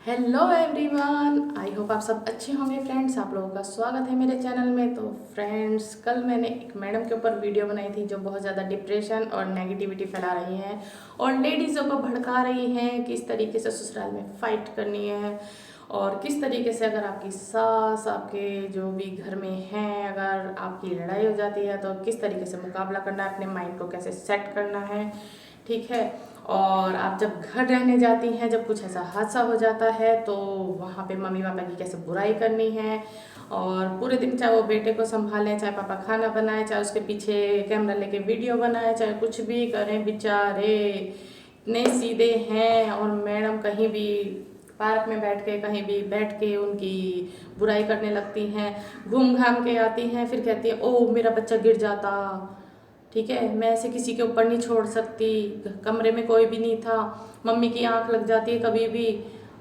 Hello everyone, I hope आप सब अच्छे होंगे। फ्रेंड्स, आप लोगों का स्वागत है मेरे चैनल में। तो फ्रेंड्स, कल मैंने एक मैडम के ऊपर वीडियो बनाई थी जो बहुत ज़्यादा डिप्रेशन और नेगेटिविटी फैला रही हैं और लेडीज़ों को भड़का रही हैं किस तरीके से ससुराल में फ़ाइट करनी है और किस तरीके से अगर आपकी सास आपके जो भी घर में हैं, अगर आपकी लड़ाई हो जाती है तो किस तरीके से मुकाबला करना है, अपने माइंड को कैसे सेट करना है, ठीक है। और आप जब घर रहने जाती हैं, जब कुछ ऐसा हादसा हो जाता है तो वहाँ पे मम्मी पापा की कैसे बुराई करनी है और पूरे दिन चाहे वो बेटे को संभालें, चाहे पापा खाना बनाए, चाहे उसके पीछे कैमरा लेके वीडियो बनाए, चाहे कुछ भी करें, बेचारे इतने सीधे हैं। और मैडम कहीं भी पार्क में बैठ के, कहीं भी बैठ के उनकी बुराई करने लगती हैं, घूम घाम के आती हैं, फिर कहती है ओह मेरा बच्चा गिर जाता, ठीक है, मैं ऐसे किसी के ऊपर नहीं छोड़ सकती, कमरे में कोई भी नहीं था, मम्मी की आंख लग जाती है कभी भी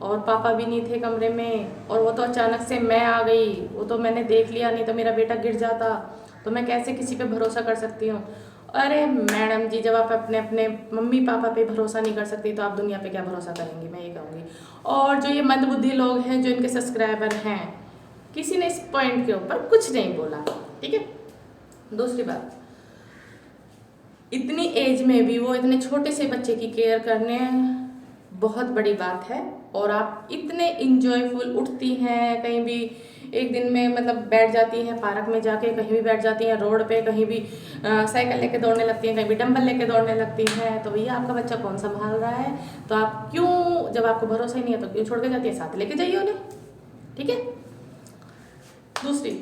और पापा भी नहीं थे कमरे में और वो तो अचानक से मैं आ गई, वो तो मैंने देख लिया, नहीं तो मेरा बेटा गिर जाता, तो मैं कैसे किसी पे भरोसा कर सकती हूँ। अरे मैडम जी, जब आप अपने अपने मम्मी पापा पे भरोसा नहीं कर सकती तो आप दुनिया पे क्या भरोसा करेंगी, मैं ये कहूँगी। और जो ये मंदबुद्धि लोग हैं, जो इनके सब्सक्राइबर हैं, किसी ने इस पॉइंट के ऊपर कुछ नहीं बोला, ठीक है। दूसरी बात, इतनी एज में भी वो इतने छोटे से बच्चे की केयर करने बहुत बड़ी बात है। और आप इतने इंजॉयफुल उठती हैं, कहीं भी एक दिन में मतलब बैठ जाती हैं पार्क में जाके, कहीं भी बैठ जाती हैं रोड पे, कहीं भी साइकिल लेके दौड़ने लगती हैं, कहीं भी डंबल लेके दौड़ने लगती हैं, तो भैया आपका बच्चा कौन संभाल रहा है? तो आप क्यों, जब आपको भरोसा ही नहीं है तो क्यों छोड़ के जाती है? साथ लेके जाइए उन्हें, ठीक है। दूसरी,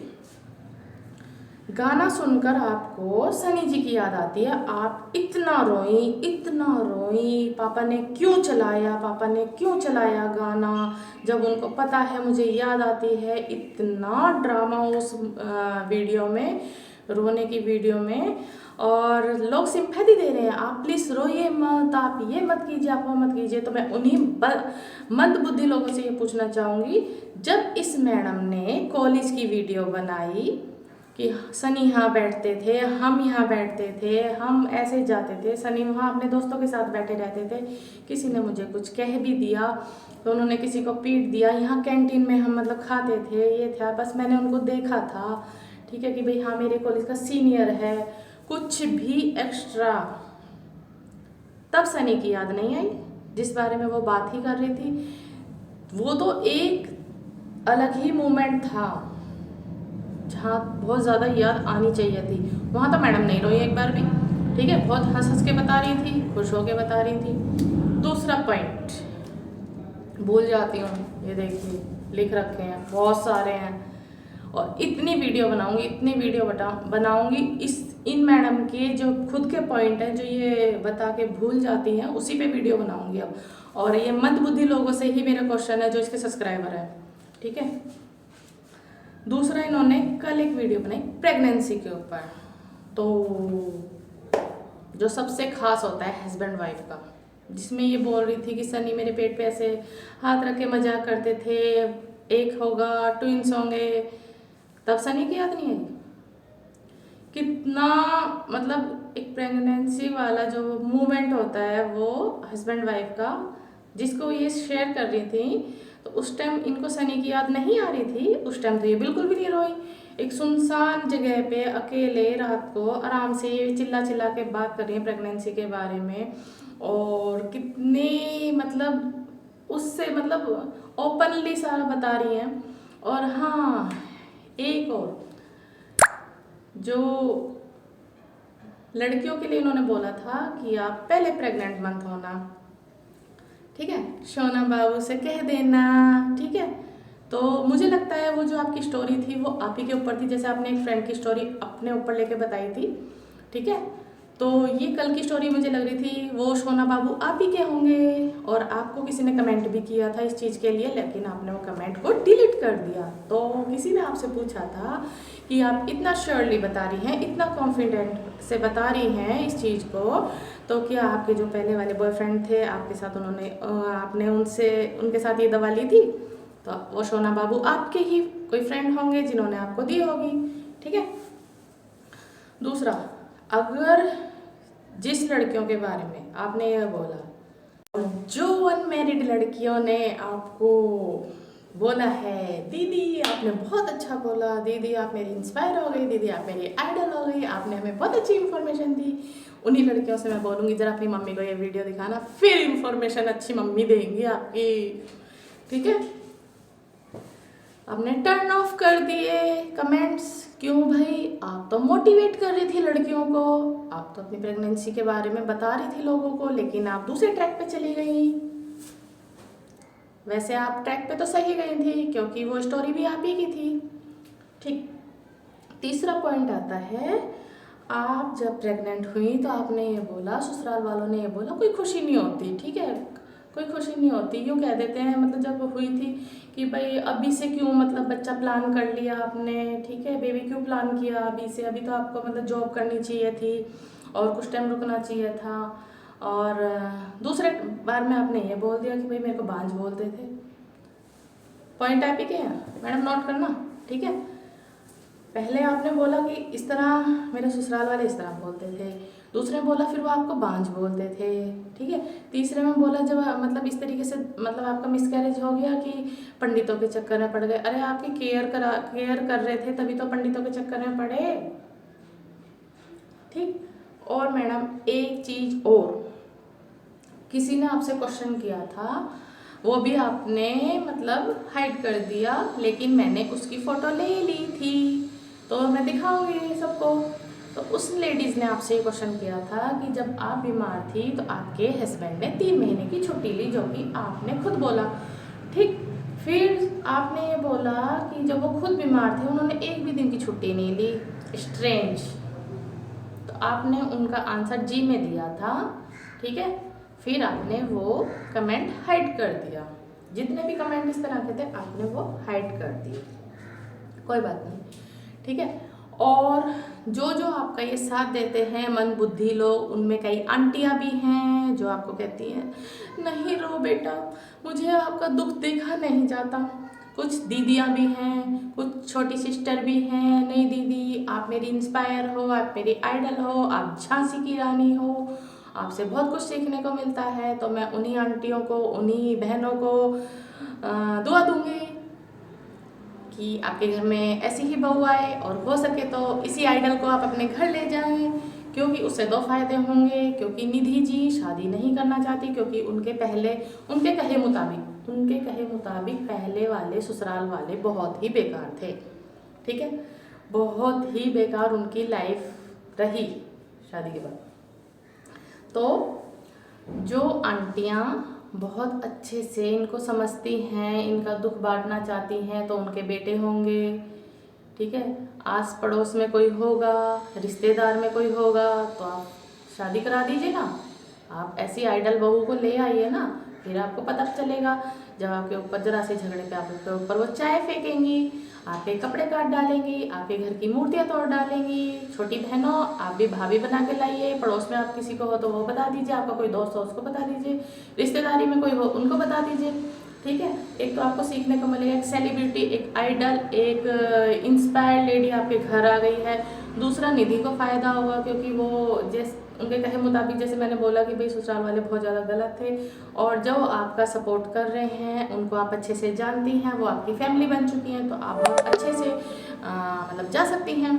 गाना सुनकर आपको सनी जी की याद आती है, आप इतना रोई, पापा ने क्यों चलाया, पापा ने क्यों चलाया गाना, जब उनको पता है मुझे याद आती है। इतना ड्रामा उस वीडियो में, रोने की वीडियो में, और लोग सिंपैथी दे रहे हैं, आप प्लीज़ रोइए मत, आप ये मत कीजिए, आप वो मत कीजिए। तो मैं उन्हीं मंदबुद्धि लोगों से ये पूछना चाहूँगी, जब इस मैडम ने कॉलेज की वीडियो बनाई कि सनी यहाँ बैठते थे, हम यहाँ बैठते थे, हम ऐसे जाते थे, सनी वहाँ अपने दोस्तों के साथ बैठे रहते थे, किसी ने मुझे कुछ कह भी दिया तो उन्होंने किसी को पीट दिया, यहाँ कैंटीन में हम मतलब खाते थे, ये था, बस मैंने उनको देखा था, ठीक है, कि भाई हाँ मेरे कॉलेज का सीनियर है, कुछ भी एक्स्ट्रा। तब सनी की याद नहीं आई जिस बारे में वो बात ही कर रही थी। वो तो एक अलग ही मोमेंट था जहाँ बहुत ज़्यादा याद आनी चाहिए थी। वहाँ तो मैडम नहीं रोई एक बार भी, ठीक है, बहुत हंस हंस के बता रही थी, खुश होके बता रही थी। दूसरा पॉइंट भूल जाती हूँ, ये देखिए लिख रखे हैं, बहुत सारे हैं और इतनी वीडियो बनाऊंगी, इतनी वीडियो बनाऊंगी इस इन मैडम के जो खुद के पॉइंट हैं, जो ये बता के भूल जाती हैं, उसी पे वीडियो बनाऊंगी अब। और ये मंदबुद्धि लोगों से ही मेरा क्वेश्चन है जो इसके सब्सक्राइबर है, ठीक है। दूसरा, इन्होंने कल एक वीडियो बनाई प्रेगनेंसी के ऊपर, तो जो सबसे खास होता है हस्बैंड वाइफ का, जिसमें ये बोल रही थी कि सनी मेरे पेट पे ऐसे हाथ रख के मजाक करते थे, एक होगा, ट्विंस होंगे, तब सनी की याद नहीं आई। कितना मतलब एक प्रेगनेंसी वाला जो मोमेंट होता है वो हस्बैंड वाइफ का, जिसको ये शेयर कर रही थी, तो उस टाइम इनको सनी की याद नहीं आ रही थी। उस टाइम तो ये बिल्कुल भी नहीं रोई, एक सुनसान जगह पे अकेले रात को आराम से ये चिल्ला चिल्ला के बात कर रही है प्रेगनेंसी के बारे में, और कितने मतलब उससे मतलब ओपनली सारा बता रही हैं। और हाँ, एक और, जो लड़कियों के लिए इन्होंने बोला था कि आप पहले प्रेग्नेंट मत होना, ठीक है, शोना बाबू से कह देना, ठीक है। तो मुझे लगता है वो जो आपकी स्टोरी थी वो आप ही के ऊपर थी, जैसे आपने एक फ्रेंड की स्टोरी अपने ऊपर लेके बताई थी, ठीक है। तो ये कल की स्टोरी मुझे लग रही थी वो शोना बाबू आप ही के होंगे, और आपको किसी ने कमेंट भी किया था इस चीज़ के लिए, लेकिन आपने वो कमेंट को डिलीट कर दिया। तो किसी ने आपसे पूछा था कि आप इतना श्योरली बता रही हैं, इतना कॉन्फिडेंट से बता रही हैं इस चीज़ को, तो क्या आपके जो पहले वाले बॉयफ्रेंड थे आपके साथ, उन्होंने आपने उनसे उनके साथ ये दवा ली थी? तो वो शोना बाबू आपके ही कोई फ्रेंड होंगे जिन्होंने आपको दी होगी, ठीक है। दूसरा, अगर जिस लड़कियों के बारे में आपने यह बोला जो अनमैरिड लड़कियों ने आपको बोला है दीदी आपने बहुत अच्छा बोला, दीदी आप मेरी इंस्पायर हो गई, दीदी आप मेरी आइडल हो गई, आपने हमें बहुत अच्छी इन्फॉर्मेशन दी, उन्हीं लड़कियों से मैं बोलूँगी ज़रा अपनी मम्मी को ये वीडियो दिखाना, फिर इन्फॉर्मेशन अच्छी मम्मी देंगी आपकी। ठीक है, आपने टर्न ऑफ कर दिए कमेंट्स। क्यों भाई? आप तो मोटिवेट कर रही थी लड़कियों को, आप तो अपनी प्रेगनेंसी के बारे में बता रही थी लोगों को, लेकिन आप दूसरे ट्रैक पे चली गई। वैसे आप ट्रैक पे तो सही गई थी क्योंकि वो स्टोरी भी आप ही की थी। ठीक, तीसरा पॉइंट आता है, आप जब प्रेग्नेंट हुई तो आपने ये बोला, ससुराल वालों ने ये बोला कोई खुशी नहीं होती। ठीक है, कोई खुशी नहीं होती, यूँ कह देते हैं, मतलब जब हुई थी कि भाई अभी से क्यों, मतलब बच्चा प्लान कर लिया आपने, ठीक है, बेबी क्यों प्लान किया अभी से, अभी तो आपको मतलब जॉब करनी चाहिए थी और कुछ टाइम रुकना चाहिए था। और दूसरे बार में आपने ये बोल दिया कि भाई मेरे को बांझ बोलते थे। पॉइंट आप ही के हैं मैडम, नोट करना। ठीक है, पहले आपने बोला कि इस तरह मेरे ससुराल वाले इस तरह बोलते थे, दूसरे में बोला फिर वो आपको बांझ बोलते थे। ठीक है, तीसरे में बोला जब मतलब इस तरीके से मतलब आपका मिसकैरेज हो गया कि पंडितों के चक्कर में पड़ गए। अरे आपकी केयर कर रहे थे तभी तो पंडितों के चक्कर में पड़े। ठीक, और मैडम एक चीज़ और, किसी ने आपसे क्वेश्चन किया था, वो भी आपने मतलब हाइड कर दिया, लेकिन मैंने उसकी फ़ोटो ले ली थी तो मैं दिखाऊंगी सबको। तो उस लेडीज़ ने आपसे क्वेश्चन किया था कि जब आप बीमार थी तो आपके हस्बैंड ने 3 महीने की छुट्टी ली, जो कि आपने खुद बोला। ठीक, फिर आपने ये बोला कि जब वो खुद बीमार थे उन्होंने एक भी दिन की छुट्टी नहीं ली। स्ट्रेंज। तो आपने उनका आंसर जी में दिया था। ठीक है, फिर आपने वो कमेंट हाइड कर दिया, जितने भी कमेंट इस तरह के थे आपने वो हाइड कर दिए, कोई बात नहीं। ठीक है, और जो जो आपका ये साथ देते हैं मन बुद्धि लोग, उनमें कई आंटियां भी हैं जो आपको कहती हैं नहीं रो बेटा, मुझे आपका दुख देखा नहीं जाता। कुछ दीदियां भी हैं, कुछ छोटी सिस्टर भी हैं, नहीं दीदी आप मेरी इंस्पायर हो, आप मेरी आइडल हो, आप झांसी की रानी हो, आपसे बहुत कुछ सीखने को मिलता है। तो मैं उन्हीं आंटियों को, उन्हीं बहनों को दुआ दूंगी कि आपके घर में ऐसी ही बहू आए, और हो सके तो इसी आइडल को आप अपने घर ले जाएं, क्योंकि उससे 2 फायदे होंगे। क्योंकि निधि जी शादी नहीं करना चाहती, क्योंकि उनके कहे मुताबिक पहले वाले ससुराल वाले बहुत ही बेकार थे। ठीक है, बहुत ही बेकार उनकी लाइफ रही शादी के बाद। तो जो आंटियाँ बहुत अच्छे से इनको समझती हैं, इनका दुख बांटना चाहती हैं, तो उनके बेटे होंगे। ठीक है, आस पड़ोस में कोई होगा, रिश्तेदार में कोई होगा, तो आप शादी करा दीजिए ना। आप ऐसी आइडल बहू को ले आइए ना, फिर आपको पता चलेगा। जब आपके ऊपर जरा से झगड़े पे आपके ऊपर वो चाय फेंकेंगी, आपके कपड़े काट डालेंगी, आपके घर की मूर्तियाँ तोड़ डालेंगी। छोटी बहनों आप भी भाभी बना के लाइए, पड़ोस में आप किसी को हो तो वो बता दीजिए, आपका कोई दोस्त हो उसको बता दीजिए, रिश्तेदारी में कोई हो उनको बता दीजिए। ठीक है, एक तो आपको सीखने को मिलेगा, एक सेलिब्रिटी, एक आइडल, एक इंस्पायर्ड लेडी आपके घर आ गई है। दूसरा निधि को फ़ायदा होगा, क्योंकि वो जैसे उनके कहे मुताबिक, जैसे मैंने बोला कि भाई ससुराल वाले बहुत ज़्यादा गलत थे, और जो आपका सपोर्ट कर रहे हैं उनको आप अच्छे से जानती हैं, वो आपकी फैमिली बन चुकी हैं, तो आप बहुत अच्छे से मतलब जा सकती हैं।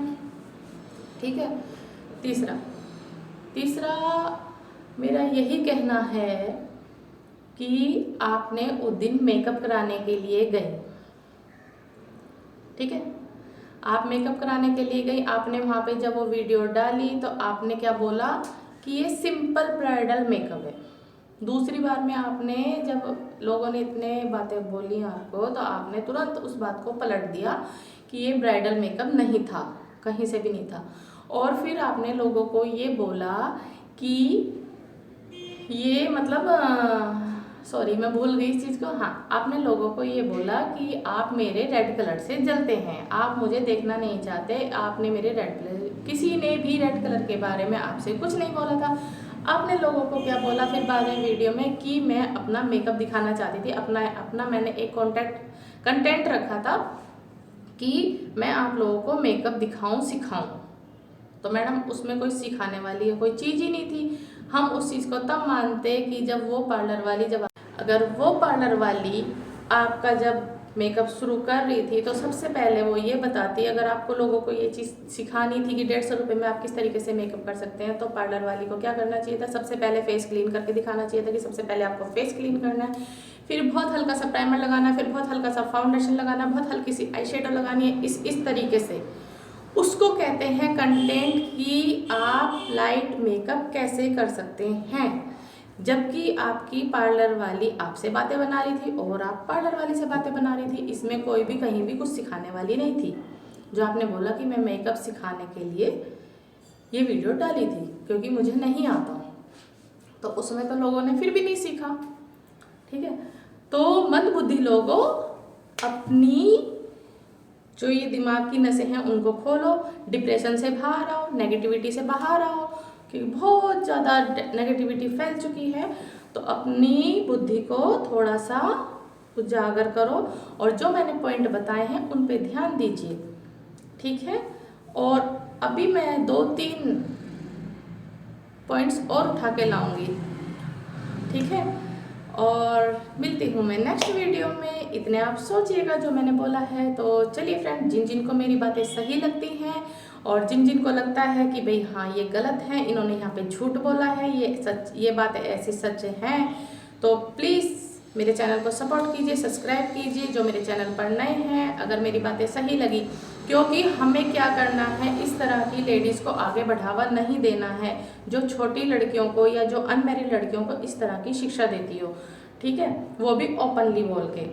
ठीक है, तीसरा मेरा यही कहना है कि आपने उस दिन मेकअप कराने के लिए गए। ठीक है, आप मेकअप कराने के लिए गई, आपने वहाँ पे जब वो वीडियो डाली तो आपने क्या बोला कि ये सिंपल ब्राइडल मेकअप है। दूसरी बार में आपने, जब लोगों ने इतने बातें बोली आपको, तो आपने तुरंत उस बात को पलट दिया कि ये ब्राइडल मेकअप नहीं था, कहीं से भी नहीं था। और फिर आपने लोगों को ये बोला कि ये मतलब सॉरी मैं भूल गई इस चीज़ को। हाँ, आपने लोगों को ये बोला कि आप मेरे रेड कलर से जलते हैं, आप मुझे देखना नहीं चाहते, आपने मेरे रेड कलर, किसी ने भी रेड कलर के बारे में आपसे कुछ नहीं बोला था। आपने लोगों को क्या बोला फिर बाद में वीडियो में कि मैं अपना मेकअप दिखाना चाहती थी, अपना मैंने एक कंटेंट रखा था कि मैं आप लोगों को मेकअप दिखाऊं, सिखाऊं। तो मैडम उसमें कोई सिखाने वाली है कोई चीज़ ही नहीं थी। हम उस चीज़ को तब मानते कि जब वो पार्लर वाली अगर वो पार्लर वाली आपका जब मेकअप शुरू कर रही थी तो सबसे पहले वो ये बताती, अगर आपको लोगों को ये चीज़ सिखानी थी कि 150 रुपये में आप किस तरीके से मेकअप कर सकते हैं, तो पार्लर वाली को क्या करना चाहिए था, सबसे पहले फेस क्लीन करके दिखाना चाहिए था कि सबसे पहले आपको फेस क्लीन करना है, फिर बहुत हल्का सा प्राइमर लगाना है, फिर बहुत हल्का सा फाउंडेशन लगाना है, बहुत हल्की सी आई शेडो लगानी है, इस तरीके से। उसको कहते हैं कंटेंट कि आप लाइट मेकअप कैसे कर सकते हैं। जबकि आपकी पार्लर वाली आपसे बातें बना रही थी और आप पार्लर वाली से बातें बना रही थी, इसमें कोई भी कहीं भी कुछ सिखाने वाली नहीं थी। जो आपने बोला कि मैं मेकअप सिखाने के लिए ये वीडियो डाली थी क्योंकि मुझे नहीं आता, तो उसमें तो लोगों ने फिर भी नहीं सीखा। ठीक है, तो मंदबुद्धि लोगों अपनी जो ये दिमाग की नसें हैं उनको खोलो, डिप्रेशन से बाहर आओ, नेगेटिविटी से बाहर आओ, क्योंकि बहुत ज़्यादा नेगेटिविटी फैल चुकी है। तो अपनी बुद्धि को थोड़ा सा उजागर करो और जो मैंने पॉइंट बताए हैं उन पे ध्यान दीजिए। ठीक है, और अभी मैं 2-3 पॉइंट्स और उठा के लाऊंगी। ठीक है, और मिलती हूँ मैं नेक्स्ट वीडियो में। इतने आप सोचिएगा जो मैंने बोला है। तो चलिए फ्रेंड, जिन जिन को मेरी बातें सही लगती हैं और जिन जिन को लगता है कि भाई हाँ ये गलत है, इन्होंने यहाँ पे झूठ बोला है, ये सच, ये बातें ऐसी सच हैं, तो प्लीज़ मेरे चैनल को सपोर्ट कीजिए, सब्सक्राइब कीजिए। जो मेरे चैनल पर नए हैं, अगर मेरी बातें सही लगी, क्योंकि हमें क्या करना है, इस तरह की लेडीज़ को आगे बढ़ावा नहीं देना है जो छोटी लड़कियों को या जो अनमैरिड लड़कियों को इस तरह की शिक्षा देती हो। ठीक है, वो भी ओपनली बोल के।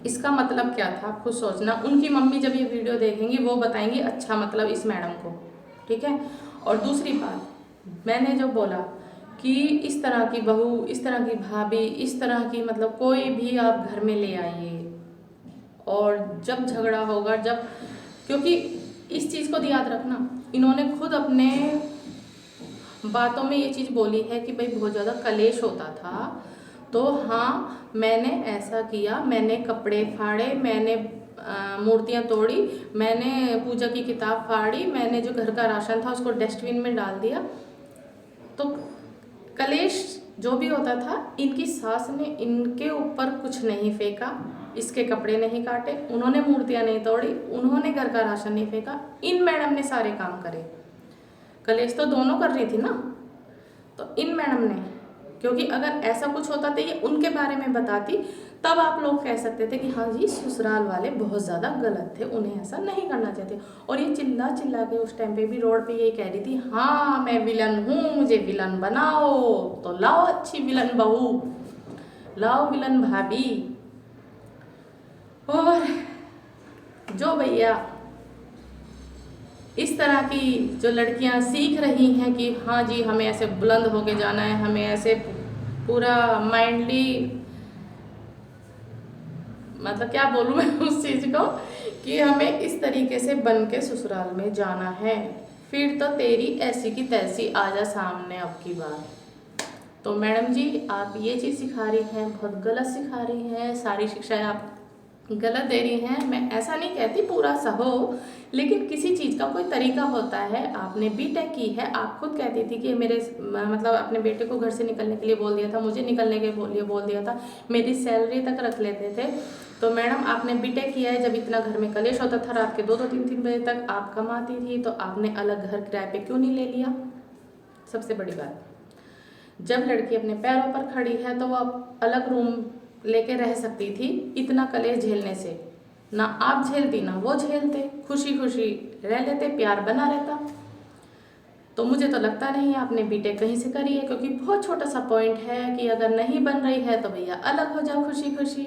इसका मतलब क्या था खुद सोचना। उनकी मम्मी जब ये वीडियो देखेंगी वो बताएंगी अच्छा मतलब इस मैडम को। ठीक है, और दूसरी बात मैंने जो बोला कि इस तरह की बहू, इस तरह की भाभी, इस तरह की मतलब कोई भी आप घर में ले आइए, और जब झगड़ा होगा, जब, क्योंकि इस चीज़ को याद रखना, इन्होंने खुद अपने बातों में ये चीज़ बोली है कि भाई बहुत ज़्यादा कलेश होता था। तो हाँ, मैंने ऐसा किया, मैंने कपड़े फाड़े, मैंने मूर्तियाँ तोड़ी, मैंने पूजा की किताब फाड़ी, मैंने जो घर का राशन था उसको डस्टबिन में डाल दिया। तो कलेश जो भी होता था, इनकी सास ने इनके ऊपर कुछ नहीं फेंका, इसके कपड़े नहीं काटे, उन्होंने मूर्तियाँ नहीं तोड़ी, उन्होंने घर का राशन नहीं फेंका, इन मैडम ने सारे काम करे। कलेश तो दोनों कर रही थी ना, तो इन मैडम ने, क्योंकि अगर ऐसा कुछ होता तो ये उनके बारे में बताती, तब आप लोग कह सकते थे कि हाँ जी ससुराल वाले बहुत ज़्यादा गलत थे, उन्हें ऐसा नहीं करना चाहते। और ये चिल्ला चिल्ला के उस टाइम पे भी रोड पे यही कह रही थी, हाँ मैं विलन हूँ, मुझे विलन बनाओ, तो लाओ अच्छी विलन बहू, लाओ विलन भाभी। और जो भैया इस तरह की जो लड़कियां सीख रही हैं कि हाँ जी हमें ऐसे बुलंद होके जाना है, हमें ऐसे पूरा माइंडली, मतलब क्या बोलूँ मैं उस चीज़ को, कि हमें इस तरीके से बन के ससुराल में जाना है, फिर तो तेरी ऐसी की तैसी आ जा सामने अब की बार। तो मैडम जी आप ये चीज़ सिखा रही हैं, बहुत गलत सिखा रही हैं, सारी शिक्षाएं आप गलत दे रही हैं। मैं ऐसा नहीं कहती पूरा सहो, लेकिन किसी चीज़ का कोई तरीका होता है। आपने बीटेक की है, आप खुद कहती थी कि मेरे मतलब अपने बेटे को घर से निकलने के लिए बोल दिया था, मुझे निकलने के लिए बोल दिया था, मेरी सैलरी तक रख लेते थे। तो मैडम आपने बीटेक किया है, जब इतना घर में कलेश होता था, रात के 2-2 3-3 बजे तक आप कमाती थी, तो आपने अलग घर किराए पे क्यों नहीं ले लिया? सबसे बड़ी बात, जब लड़की अपने पैरों पर खड़ी है तो वो अलग रूम लेके रह सकती थी। इतना कलेश झेलने से ना आप झेलती ना वो झेलते, खुशी खुशी रह लेते, प्यार बना रहता। तो मुझे तो लगता नहीं आपने बीटेक कहीं से करी है, क्योंकि बहुत छोटा सा पॉइंट है कि अगर नहीं बन रही है तो भैया अलग हो जाओ खुशी खुशी,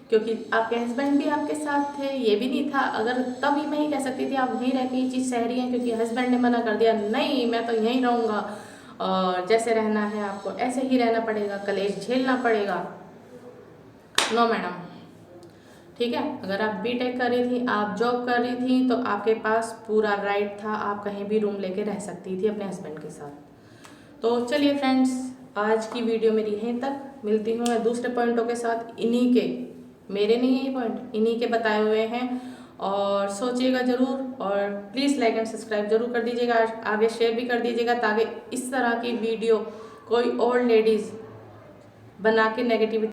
क्योंकि आपके हस्बैंड भी आपके साथ थे। ये भी नहीं था, अगर तभी मैं ही कह सकती थी आप वहीं रह के ये चीज़ सह रही हैं, क्योंकि हस्बैंड ने मना कर दिया, नहीं मैं तो यहीं रहूँगा और जैसे रहना है आपको ऐसे ही रहना पड़ेगा, कलेश झेलना पड़ेगा। नो मैडम, ठीक है, अगर आप बीटेक कर रही थी, आप जॉब कर रही थी, तो आपके पास पूरा राइट था, आप कहीं भी रूम लेके रह सकती थी अपने हस्बैंड के साथ। तो चलिए फ्रेंड्स, आज की वीडियो मेरी यहीं तक, मिलती हूँ मैं दूसरे पॉइंटों के साथ। इन्हीं के, मेरे नहीं है ये पॉइंट, इन्हीं के बताए हुए हैं। और सोचिएगा ज़रूर, और प्लीज़ लाइक एंड सब्सक्राइब जरूर कर दीजिएगा, आगे शेयर भी कर दीजिएगा, ताकि इस तरह की वीडियो कोई और लेडीज़ बना के नेगेटिविटी